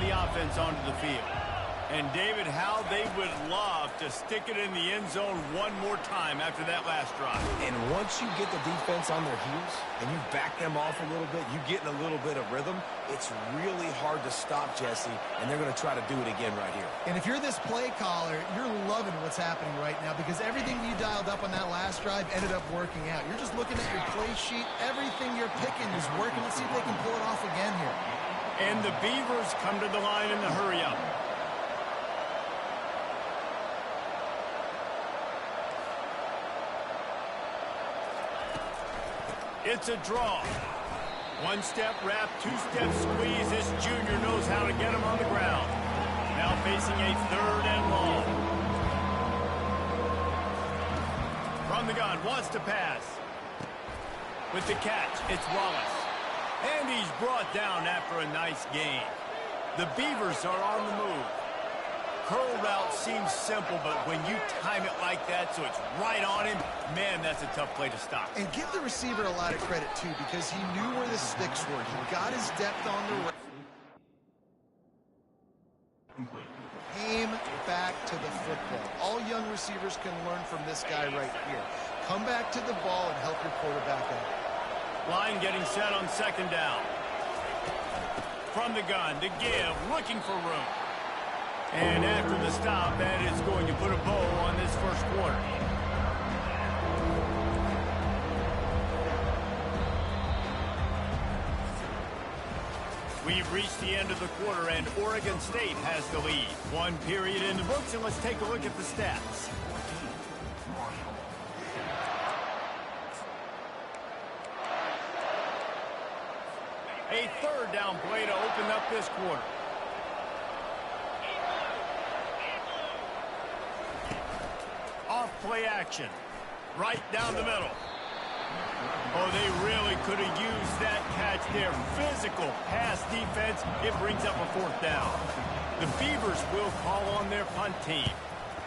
the offense onto the field. And, David, how they would love to stick it in the end zone one more time after that last drive. And once you get the defense on their heels and you back them off a little bit, you get in a little bit of rhythm, it's really hard to stop, Jesse, and they're going to try to do it again right here. And if you're this play caller, you're loving what's happening right now because everything you dialed up on that last drive ended up working out. You're just looking at your play sheet. Everything you're picking is working. Let's see if they can pull it off again here. And the Beavers come to the line in the hurry-up. It's a draw. One-step wrap, two-step squeeze. This junior knows how to get him on the ground. Now facing a 3rd and long. From the gun, wants to pass. With the catch, it's Wallace. And he's brought down after a nice gain. The Beavers are on the move. Curl route seems simple, but when you time it like that so it's right on him, man, that's a tough play to stop. And give the receiver a lot of credit, too, because he knew where the sticks were. He got his depth on the right. Came back to the football. All young receivers can learn from this guy right here. Come back to the ball and help your quarterback out. Line getting set on 2nd down. From the gun, the give, looking for room. And after the stop, that is going to put a bow on this first quarter. We've reached the end of the quarter, and Oregon State has the lead. 1 period in the books, and let's take a look at the stats. A 3rd down play to open up this quarter. Off-play action. Right down the middle. Oh, they really could have used that catch there. Physical pass defense. It brings up a 4th down. The Beavers will call on their punt team.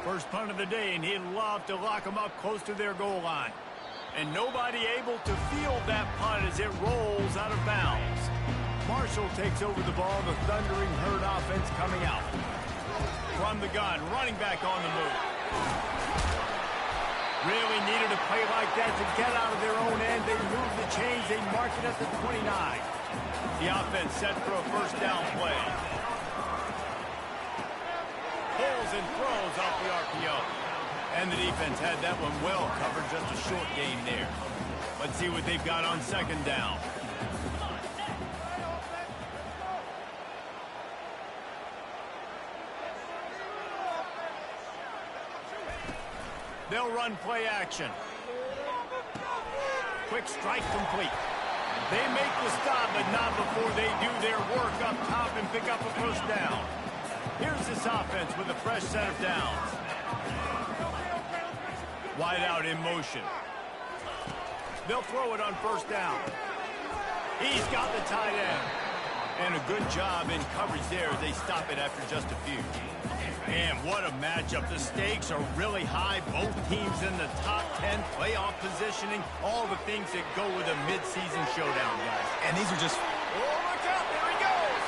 First punt of the day, and he'd love to lock them up close to their goal line. And nobody able to field that punt as it rolls out of bounds. Marshall takes over the ball. The Thundering Herd offense coming out. From the gun, running back on the move. Really needed a play like that to get out of their own end. They move the chains. They mark it at the 29. The offense set for a 1st down play. Pulls and throws off the RPO. And the defense had that one well covered. Just a short gain there. Let's see what they've got on 2nd down. They'll run play action. Quick strike complete. They make the stop, but not before they do their work up top and pick up a 1st down. Here's this offense with a fresh set of downs. Wide out in motion. They'll throw it on 1st down. He's got the tight end. And a good job in coverage there as they stop it after just a few. And what a matchup. The stakes are really high. Both teams in the top 10, playoff positioning, all the things that go with a midseason showdown, guys. And these are just... Oh, look out. There he goes.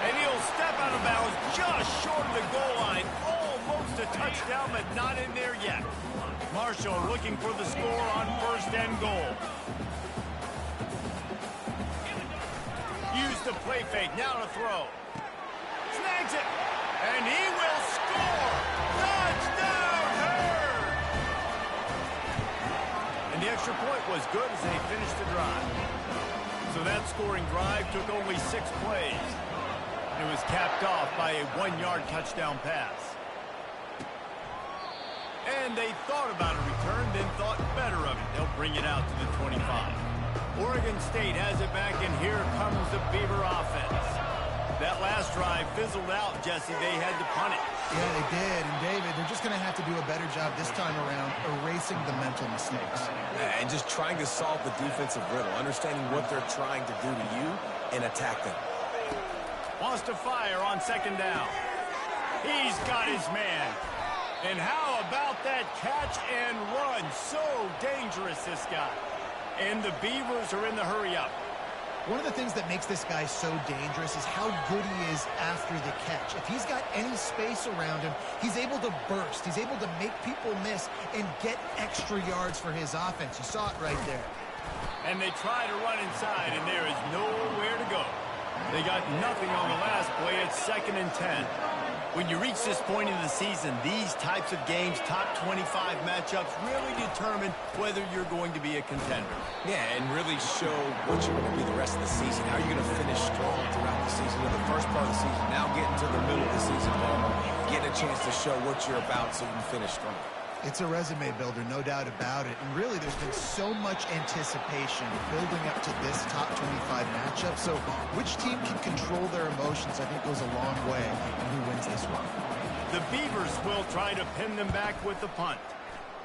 And he'll step out of bounds just short of the goal line. Almost a touchdown, but not in there yet. Marshall looking for the score on 1st and goal. Use the play fake. Now to throw. Snags it. And he will score! Touchdown, Herd! And the extra point was good as they finished the drive. So that scoring drive took only 6 plays. It was capped off by a 1-yard touchdown pass. And they thought about a return, then thought better of it. They'll bring it out to the 25. Oregon State has it back, and here comes the Beaver offense. That last drive fizzled out, Jesse. They had to punt it. Yeah, they did. And, David, they're just going to have to do a better job this time around erasing the mental mistakes. And just trying to solve the defensive riddle, understanding what they're trying to do to you and attack them. Wants to fire on 2nd down. He's got his man. And how about that catch and run? So dangerous, this guy. And the Beavers are in the hurry-up. One of the things that makes this guy so dangerous is how good he is after the catch. If he's got any space around him, he's able to burst. He's able to make people miss and get extra yards for his offense. You saw it right there. And they try to run inside, and there is nowhere to go. They got nothing on the last play. It's 2nd and 10. When you reach this point in the season, these types of games, top 25 matchups, really determine whether you're going to be a contender. Yeah, and really show what you're going to be the rest of the season. How are you going to finish strong throughout the season, in the first part of the season, now getting to the middle of the season, getting a chance to show what you're about so you can finish strong. It's a resume builder, no doubt about it. And really, there's been so much anticipation building up to this top 25 matchup. So which team can control their emotions, I think, goes a long way in who wins this one. The Beavers will try to pin them back with the punt.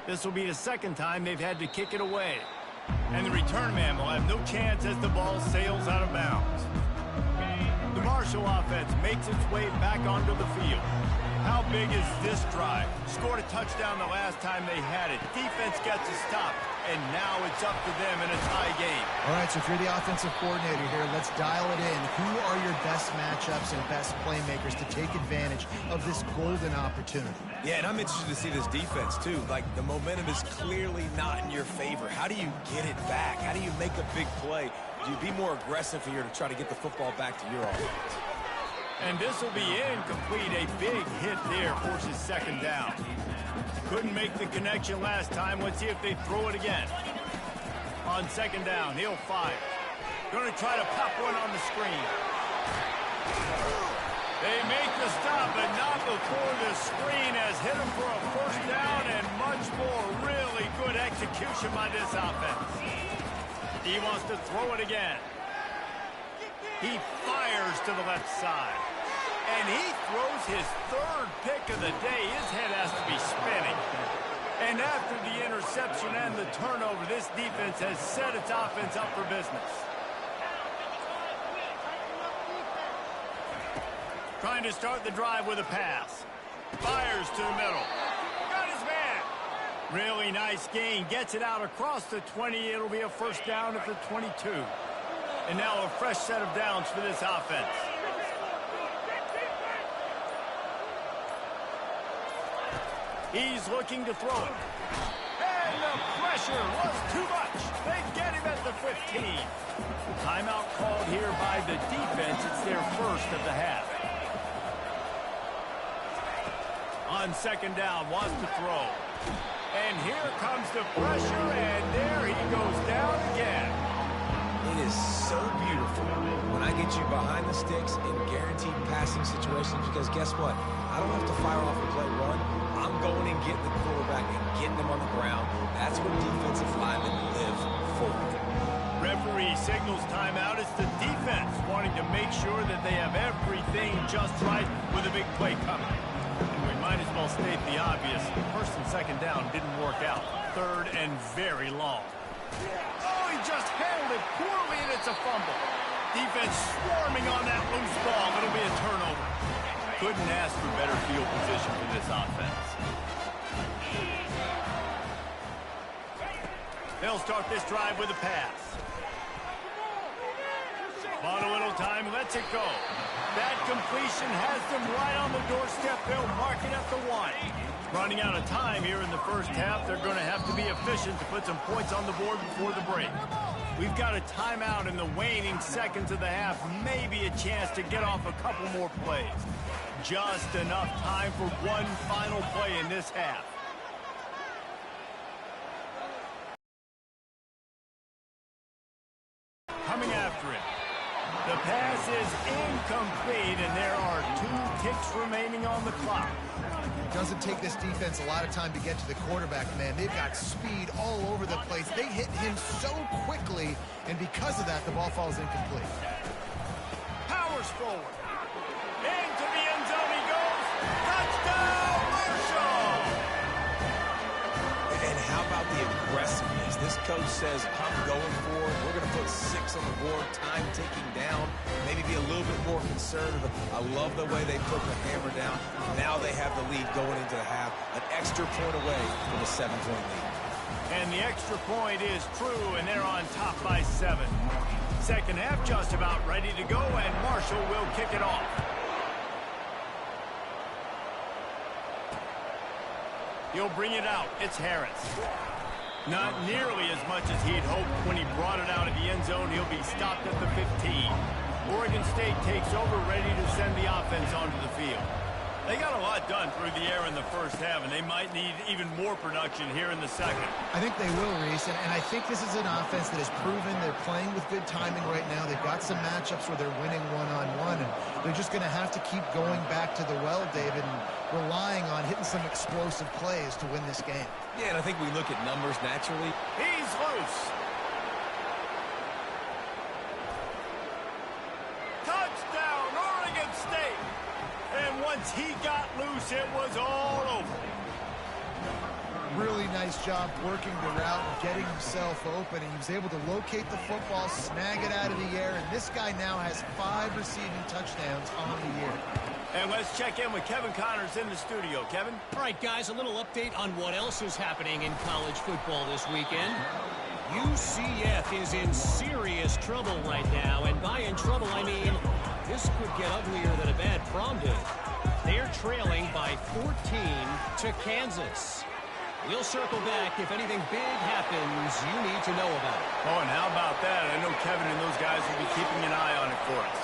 This will be the 2nd time they've had to kick it away. And the return man will have no chance as the ball sails out of bounds. The Marshall offense makes its way back onto the field. How big is this drive? Scored a touchdown the last time they had it. Defense gets a stop, and now it's up to them in a tie game. All right, so if you're the offensive coordinator here, let's dial it in. Who are your best matchups and best playmakers to take advantage of this golden opportunity? Yeah, and I'm interested to see this defense, too. Like, the momentum is clearly not in your favor. How do you get it back? How do you make a big play? Do you be more aggressive here to try to get the football back to your offense? And this will be incomplete. A big hit there forces 2nd down. Couldn't make the connection last time. Let's see if they throw it again. On 2nd down, he'll fire. Going to try to pop one on the screen. They make the stop, but not before the screen has hit him for a 1st down and much more. Really good execution by this offense. He wants to throw it again. He fires to the left side. And he throws his 3rd pick of the day. His head has to be spinning. And after the interception and the turnover, this defense has set its offense up for business. Trying to start the drive with a pass. Fires to the middle. Got his man. Really nice gain. Gets it out across the 20. It'll be a 1st down at the 22. And now a fresh set of downs for this offense. He's looking to throw it. And the pressure was too much. They get him at the 15. Timeout called here by the defense. It's their 1st of the half. On 2nd down, wants to throw. And here comes the pressure, and there he goes down again. It is so beautiful when I get you behind the sticks in guaranteed passing situations, because guess what? I don't have to fire off a play run. I'm going and getting the quarterback and getting them on the ground. That's what defensive linemen live for. Referee signals timeout. It's the defense wanting to make sure that they have everything just right with a big play coming. And we might as well state the obvious. 1st and 2nd down didn't work out. 3rd and very long. Oh, he just handled it poorly, and it's a fumble. Defense swarming on that loose ball. It'll be a turnover. Couldn't ask for better field position for this offense. They'll start this drive with a pass. Bought a little time, lets it go. That completion has them right on the doorstep. They'll mark it at the 1. Running out of time here in the 1st half. They're going to have to be efficient to put some points on the board before the break. We've got a timeout in the waning seconds of the half. Maybe a chance to get off a couple more plays. Just enough time for one final play in this half. Coming after it. The pass is incomplete, and there are 2 ticks remaining on the clock. It doesn't take this defense a lot of time to get to the quarterback, man. They've got speed all over the place. They hit him so quickly, and because of that, the ball falls incomplete. Powers forward. Into the end zone he goes. Touchdown, Marshall! And how about the aggressiveness? This coach says, I'm going for it. We're going to put 6 on the board, time ticking down, maybe be a little bit more conservative. I love the way they put the hammer down. Now they have the lead going into the half, an extra point away from a 7-point lead. And the extra point is true, and they're on top by 7. Second half just about ready to go, and Marshall will kick it off. He'll bring it out. It's Harris. Not nearly as much as he'd hoped when he brought it out of the end zone. He'll be stopped at the 15. Oregon State takes over, ready to send the offense onto the field. They got a lot done through the air in the first half, and they might need even more production here in the second. I think they will, Reese, and I think this is an offense that has proven they're playing with good timing right now. They've got some matchups where they're winning one-on-one, and they're just going to have to keep going back to the well, David, and relying on hitting some explosive plays to win this game. Yeah, and I think we look at numbers naturally. He's loose. Touchdown, Oregon State. And once he got loose, it was all over. Really nice job working the route and getting himself open, and he was able to locate the football, snag it out of the air, and this guy now has 5 receiving touchdowns on the year. And let's check in with Kevin Connors in the studio. Kevin? All right, guys, a little update on what else is happening in college football this weekend. UCF is in serious trouble right now, and by in trouble, I mean this could get uglier than a bad prom date. They're trailing by 14 to Kansas. We'll circle back if anything big happens you need to know about. Oh, and how about that? I know Kevin and those guys will be keeping an eye on it for us.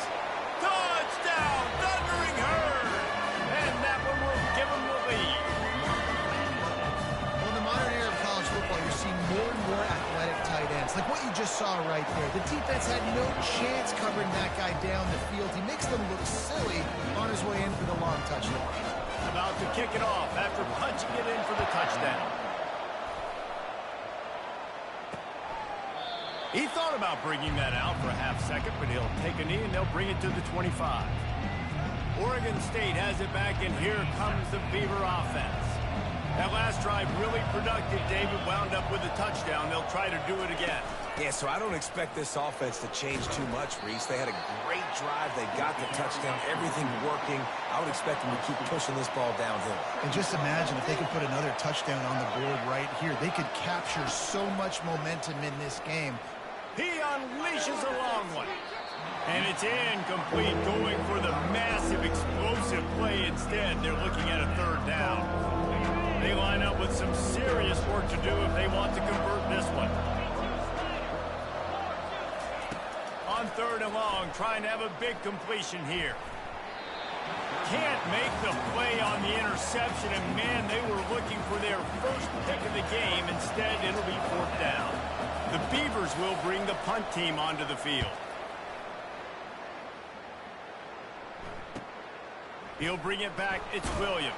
Touchdown, Thundering Herd! And that one will give them the lead. Well, in the modern era of college football, you're seeing more and more athletic tight ends, like what you just saw right there. The defense had no chance covering that guy down the field. He makes them look silly on his way in for the long touchdown. About to kick it off after punching it in for the touchdown. He thought about bringing that out for a half second, but he'll take a knee and they'll bring it to the 25. Oregon State has it back, and here comes the Beaver offense. That last drive really productive. David wound up with a touchdown. They'll try to do it again. Yeah, so I don't expect this offense to change too much, Reese. They had a great drive. They got the touchdown. Everything working. I would expect them to keep pushing this ball downhill. And just imagine if they could put another touchdown on the board right here. They could capture so much momentum in this game. He unleashes a long one. And it's incomplete, going for the massive explosive play instead. They're looking at a third down. They line up with some serious work to do if they want to convert this one. On third and long, trying to have a big completion here. Can't make the play on the interception, and man, they were looking for their first pick of the game. Instead, it'll be fourth down. The Beavers will bring the punt team onto the field. He'll bring it back. It's Williams.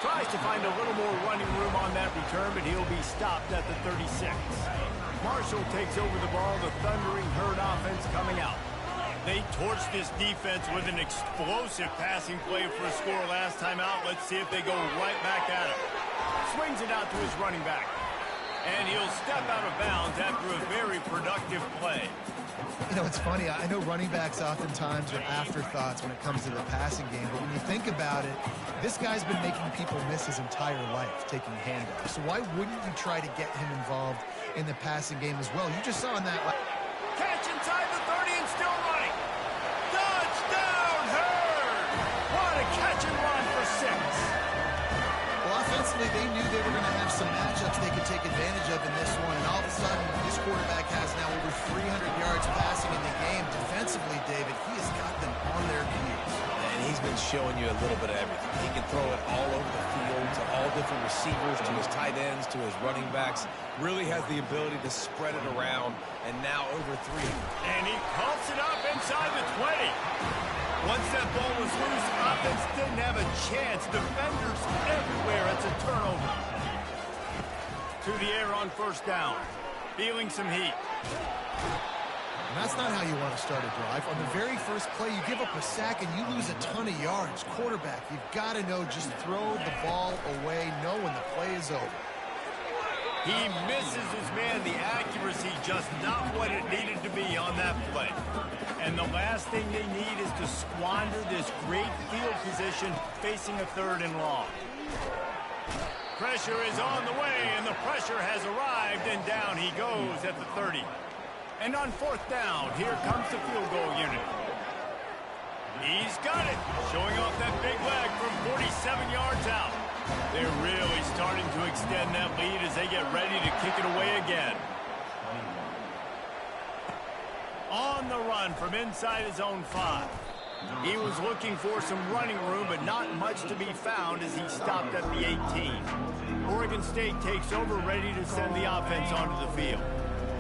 Tries to find a little more running room on that return, but he'll be stopped at the 36. Marshall takes over the ball. The Thundering Herd offense coming out. They torched this defense with an explosive passing play for a score last time out. Let's see if they go right back at him. Swings it out to his running back. And he'll step out of bounds after a very productive play. You know, it's funny. I know running backs oftentimes are afterthoughts when it comes to the passing game, but when you think about it, this guy's been making people miss his entire life taking handoffs. So why wouldn't you try to get him involved in the passing game as well? You just saw in that... Catch inside the 30 and still running. Touchdown, Herd! What a catch and run for 6. Well, offensively, they knew they were going to have some matchups they could take advantage of in this one, and all of a sudden, this quarterback has now over 300 yards passing in the game. Defensively, David, he has got them on their heels. And he's been showing you a little bit of everything. He can throw it all over the field to all different receivers, to his tight ends, to his running backs. Really has the ability to spread it around, and now over 300. And he pumps it up inside the 20. Once that ball was loose, offense didn't have a chance. Defenders everywhere. It's a turnover. To the air on first down. Feeling some heat. And that's not how you want to start a drive. On the very first play, you give up a sack and you lose a ton of yards. Quarterback, you've got to know, just throw the ball away, know when the play is over. He misses his man. The accuracy just not what it needed to be on that play. And the last thing they need is to squander this great field position facing a third and long. Pressure is on the way, and the pressure has arrived, and down he goes at the 30. And on fourth down, here comes the field goal unit. He's got it, showing off that big leg from 47 yards out. They're really starting to extend that lead as they get ready to kick it away again. On the run from inside his own 5. He was looking for some running room, but not much to be found as he stopped at the 18. Oregon State takes over, ready to send the offense onto the field.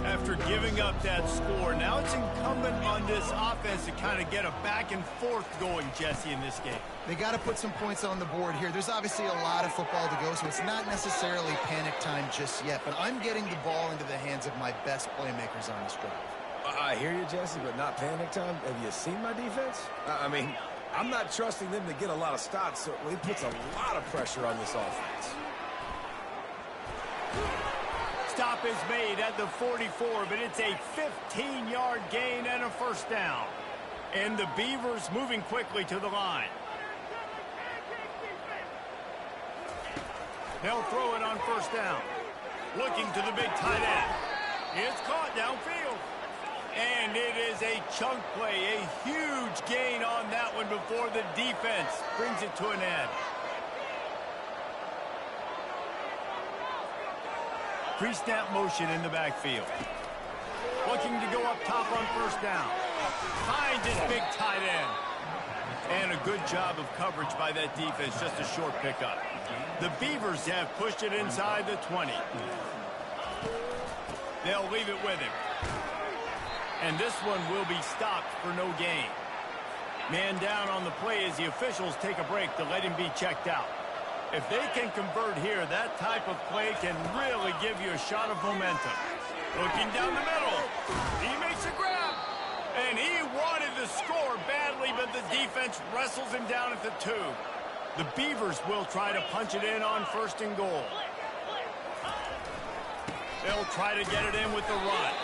After giving up that score, now it's incumbent on this offense to kind of get a back and forth going, Jesse, in this game. They got to put some points on the board here. There's obviously a lot of football to go, so it's not necessarily panic time just yet, but I'm getting the ball into the hands of my best playmakers on this drive. I hear you, Jesse, but not panic time. Have you seen my defense? I mean, I'm not trusting them to get a lot of stops, so it puts a lot of pressure on this offense. Stop is made at the 44, but it's a 15-yard gain and a first down. And the Beavers moving quickly to the line. They'll throw it on first down. Looking to the big tight end. It's caught downfield. And it is a chunk play, a huge gain on that one before the defense brings it to an end. Pre-snap motion in the backfield. Looking to go up top on first down. Finds his big tight end. And a good job of coverage by that defense, just a short pickup. The Beavers have pushed it inside the 20. They'll leave it with him. And this one will be stopped for no gain. Man down on the play as the officials take a break to let him be checked out. If they can convert here, that type of play can really give you a shot of momentum. Looking down the middle. He makes a grab. And he wanted to score badly, but the defense wrestles him down at the 2. The Beavers will try to punch it in on first and goal. They'll try to get it in with the run.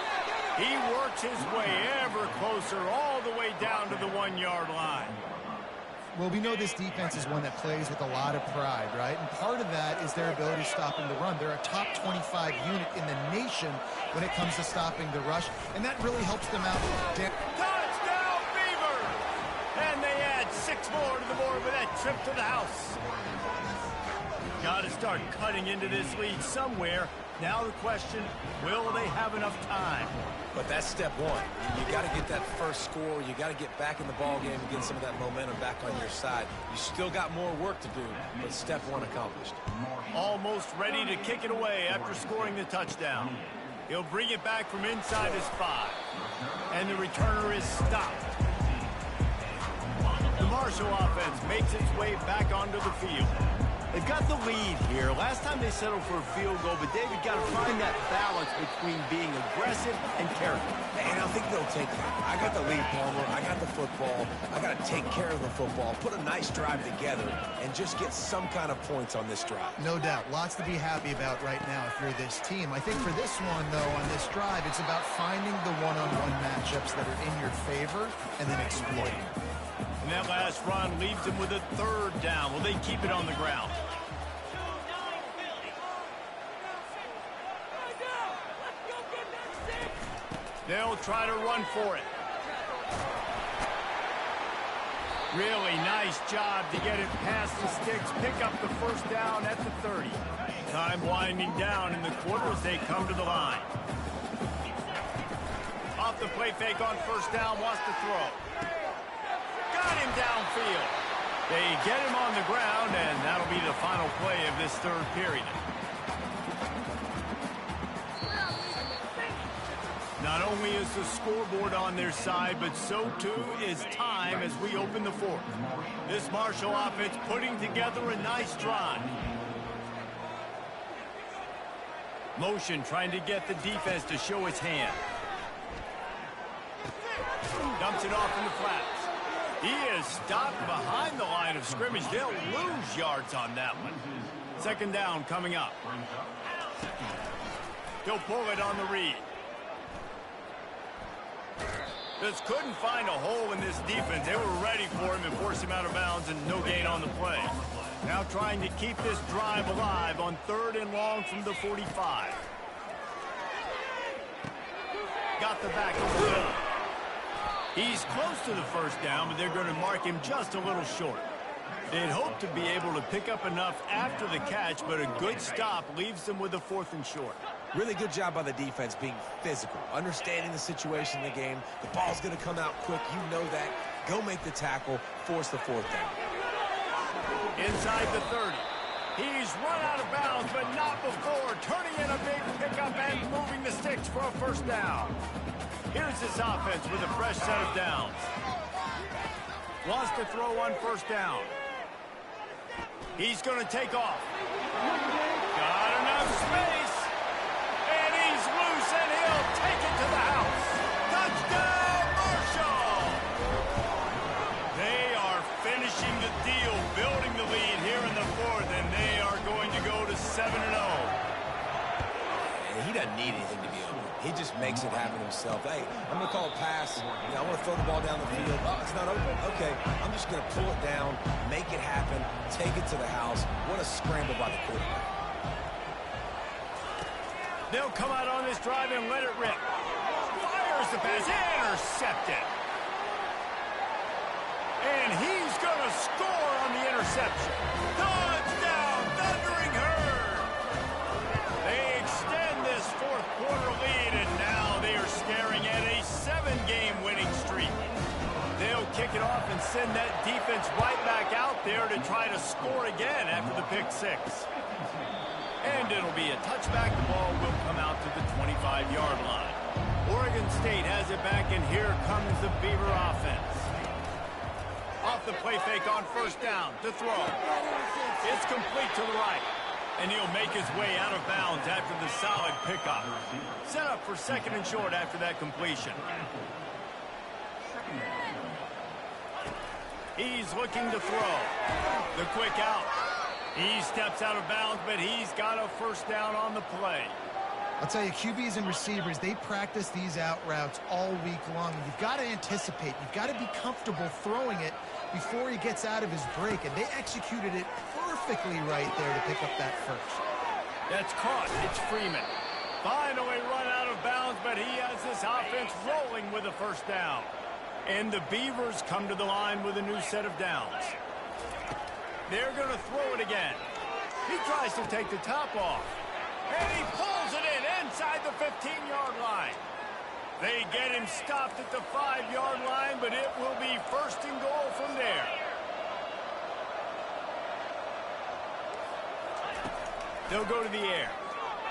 He works his way ever closer all the way down to the 1-yard line. Well, we know this defense is one that plays with a lot of pride, right? And part of that is their ability to stop in the run. They're a top 25 unit in the nation when it comes to stopping the rush, and that really helps them out. Touchdown, Beaver! And they add 6 more to the board with that trip to the house. Got to start cutting into this lead somewhere. Now the question, will they have enough time? But that's step one. You got to get that first score. You got to get back in the ball game and get some of that momentum back on your side. You still got more work to do, but step one accomplished. Almost ready to kick it away after scoring the touchdown. He'll bring it back from inside his 5. And the returner is stopped. The Marshall offense makes its way back onto the field. They've got the lead here. Last time they settled for a field goal, but David got to find that balance between being aggressive and character. And I think they'll take that. I got the lead, Palmer. I got the football. I got to take care of the football, put a nice drive together, and just get some kind of points on this drive. No doubt. Lots to be happy about right now if you're this team. I think for this one, though, on this drive, it's about finding the one-on-one matchups that are in your favor and then exploiting. And that last run leaves them with a 3rd down. Will they keep it on the ground? They'll try to run for it. Really nice job to get it past the sticks. Pick up the first down at the 30. Time winding down in the quarter as they come to the line. Off the play fake on first down, wants to throw. Got him downfield. They get him on the ground, and that'll be the final play of this 3rd period. Not only is the scoreboard on their side, but so too is time as we open the 4th. This Marshall offense putting together a nice drive. Motion trying to get the defense to show its hand. Dumps it off in the flats. He is stopped behind the line of scrimmage. They'll lose yards on that one. 2nd down coming up. He'll pull it on the read. Just couldn't find a hole in this defense. They were ready for him and forced him out of bounds, and no gain on the play. Now trying to keep this drive alive on 3rd and long from the 45. Got off the back of the middle. He's close to the first down, but they're going to mark him just a little short. They'd hope to be able to pick up enough after the catch, but a good stop leaves them with a 4th and short. Really good job by the defense being physical, understanding the situation in the game. The ball's going to come out quick. You know that. Go make the tackle, force the 4th down. Inside the 30. He's run out of bounds, but not before turning in a big pickup and moving the sticks for a 1st down. Here's this offense with a fresh set of downs. Wants to throw on 1st down. He's going to take off. Got enough space. And he's loose, and he'll take it to the house. Touchdown, Marshall! They are finishing the deal, building the lead here in the 4th, and they are going to go to 7-0. He doesn't need anything to be open. He just makes it happen himself. Hey, I'm going to call a pass. You know, I want to throw the ball down the field. Oh, it's not open. Okay, I'm just going to pull it down, make it happen, take it to the house. What a scramble by the quarterback. They'll come out on this drive and let it rip. Fires the pass, intercepted. And he's going to score on the interception. Touchdown, Thundering Herd. They extend this 4th quarter lead, and now they are staring at a 7-game winning streak. They'll kick it off and send that defense right back out there to try to score again after the pick 6. And it'll be a touchback. The ball will come out to the 25-yard line. Oregon State has it back, and here comes the Beaver offense. Off the play fake on 1st down to throw. It's complete to the right. And he'll make his way out of bounds after the solid pickup. Set up for 2nd and short after that completion. He's looking to throw. The quick out. He steps out of bounds, but he's got a 1st down on the play. I'll tell you, QBs and receivers, they practice these out routes all week long. And you've got to anticipate. You've got to be comfortable throwing it before he gets out of his break. And they executed it perfectly right there to pick up that 1st. That's caught. It's Freeman. Finally run out of bounds, but he has this offense rolling with a 1st down. And the Beavers come to the line with a new set of downs. They're going to throw it again. He tries to take the top off. And he pulls it in inside the 15-yard line. They get him stopped at the 5-yard line, but it will be 1st and goal from there. They'll go to the air.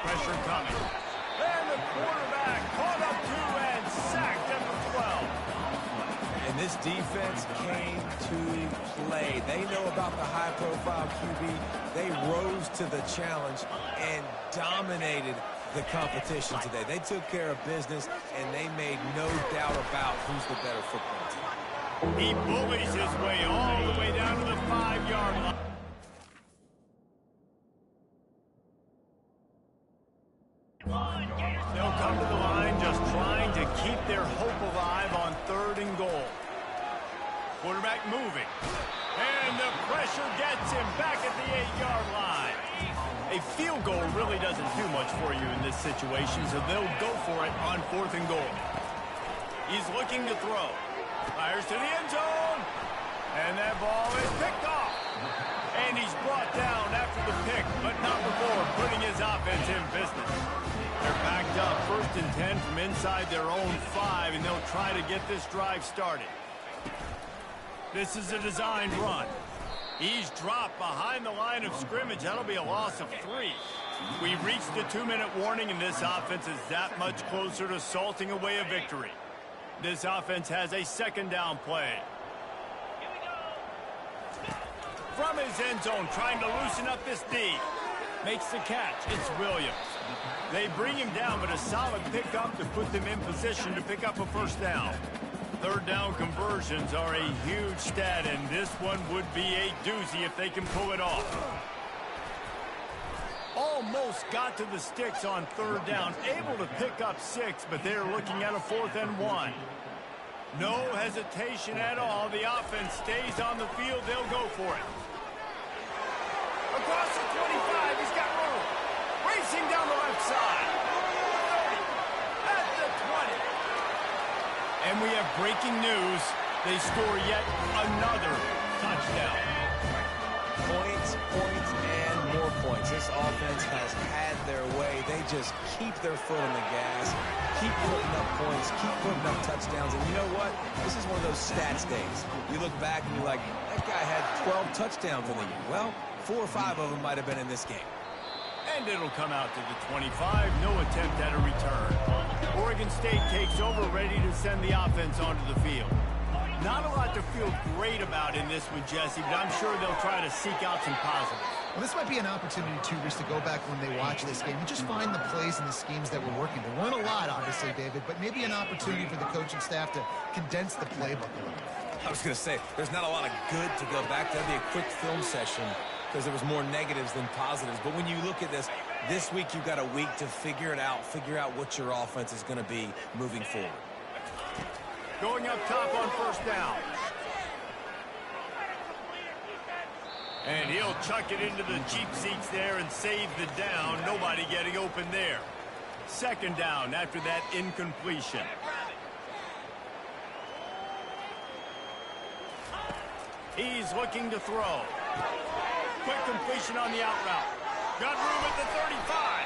Pressure coming. And the quarterback caught up to and sacked at the 12. And this defense came to play. They know about the high-profile QB. They rose to the challenge and dominated the competition today. They took care of business, and they made no doubt about who's the better football team. He bullies his way all the way down to the 5-yard line. They'll come to the line just trying to keep their hope alive on 3rd and goal. Quarterback moving. And the pressure gets him back at the 8-yard line. A field goal really doesn't do much for you in this situation, so they'll go for it on 4th and goal. He's looking to throw. Fires to the end zone. And that ball is picked off. And he's brought down after the pick, but not before putting his offense in business. They're backed up 1st and 10 from inside their own 5, and they'll try to get this drive started. This is a designed run. He's dropped behind the line of scrimmage. That'll be a loss of 3. We've reached the 2-minute warning, and this offense is that much closer to salting away a victory. This offense has a 2nd down play. From his end zone, trying to loosen up this D. Makes the catch. It's Williams. They bring him down, but a solid pickup to put them in position to pick up a 1st down. 3rd down conversions are a huge stat, and this one would be a doozy if they can pull it off. Almost got to the sticks on 3rd down, able to pick up 6, but they're looking at a 4th and 1. No hesitation at all. The offense stays on the field. They'll go for it. Across the 25, he's got room. Racing down the left side. 30, at the 20. And we have breaking news. They score yet another touchdown. Points, and more points. This offense has had their way. They just keep their foot on the gas, keep putting up points, keep putting up touchdowns. And you know what? This is one of those stats days. You look back and you're like, that guy had 12 touchdowns in the year. Well, 4 or 5 of them might have been in this game. And it'll come out to the 25. No attempt at a return. Oregon State takes over, ready to send the offense onto the field. Not a lot to feel great about in this one, Jesse, but I'm sure they'll try to seek out some positives. Well, this might be an opportunity, too, Reese, to go back when they watch this game and just find the plays and the schemes that were working. There weren't a lot, obviously, David, but maybe an opportunity for the coaching staff to condense the playbook a little. I was going to say, there's not a lot of good to go back. That'd be a quick film session because there was more negatives than positives. But when you look at this week you've got a week to figure it out, figure out what your offense is going to be moving forward. Going up top on first down. And he'll chuck it into the cheap seats there and save the down. Nobody getting open there. Second down after that incompletion. He's looking to throw. Quick completion on the out route. Got room at the 35.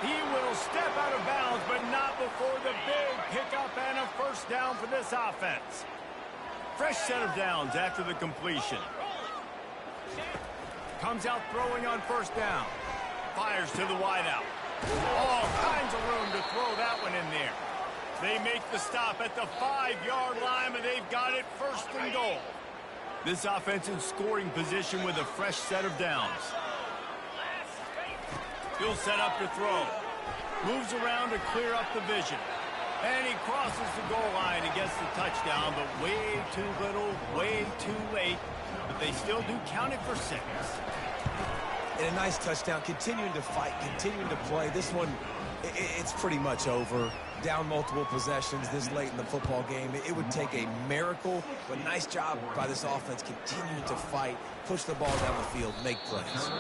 He will step out of bounds, but not before the big pickup and a first down for this offense. Fresh set of downs after the completion. Comes out throwing on first down. Fires to the wideout. All kinds of room to throw that one in there. They make the stop at the 5-yard line, and they've got it first and goal. This offense in scoring position with a fresh set of downs. He'll set up to throw. Moves around to clear up the vision. And he crosses the goal line and gets the touchdown, but way too little, way too late. But they still do count it for 6. And a nice touchdown, continuing to fight, continuing to play. This one, it's pretty much over. Down multiple possessions this late in the football game. It would take a miracle, but nice job by this offense continuing to fight, push the ball down the field, make plays.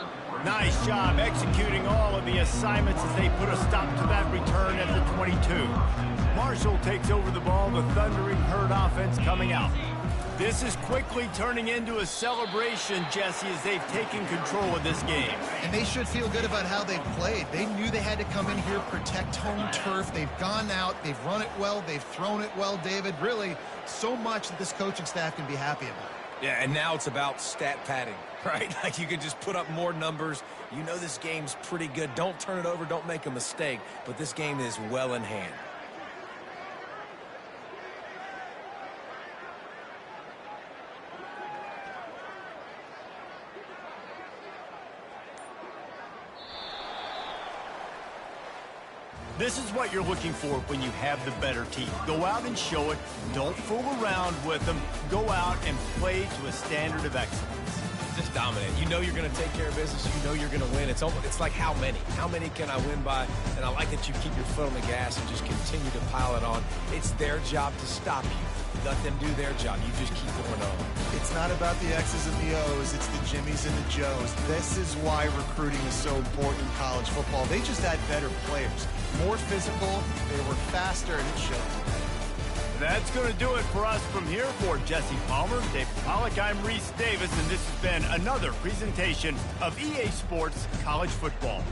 Nice job executing all of the assignments as they put a stop to that return at the 22. Marshall takes over the ball, the Thundering Herd offense coming out. This is quickly turning into a celebration, Jesse, as they've taken control of this game. And they should feel good about how they've played. They knew they had to come in here, protect home turf. They've gone out, they've run it well, they've thrown it well, David. Really, so much that this coaching staff can be happy about. Yeah, and now it's about stat padding, right? Like you can just put up more numbers. You know this game's pretty good. Don't turn it over, don't make a mistake. But this game is well in hand. This is what you're looking for when you have the better team. Go out and show it. Don't fool around with them. Go out and play to a standard of excellence. Just dominate. You know you're going to take care of business. You know you're going to win. It's like how many? How many can I win by? And I like that you keep your foot on the gas and just continue to pile it on. It's their job to stop you. Let them do their job. You just keep going on. It's not about the X's and the O's. It's the Jimmies and the Joes. This is why recruiting is so important in college football. They just had better players. More physical. They were faster, and it showed. That's going to do it for us from here. For Jesse Palmer, Dave Pollack, I'm Reese Davis, and this has been another presentation of EA Sports College Football.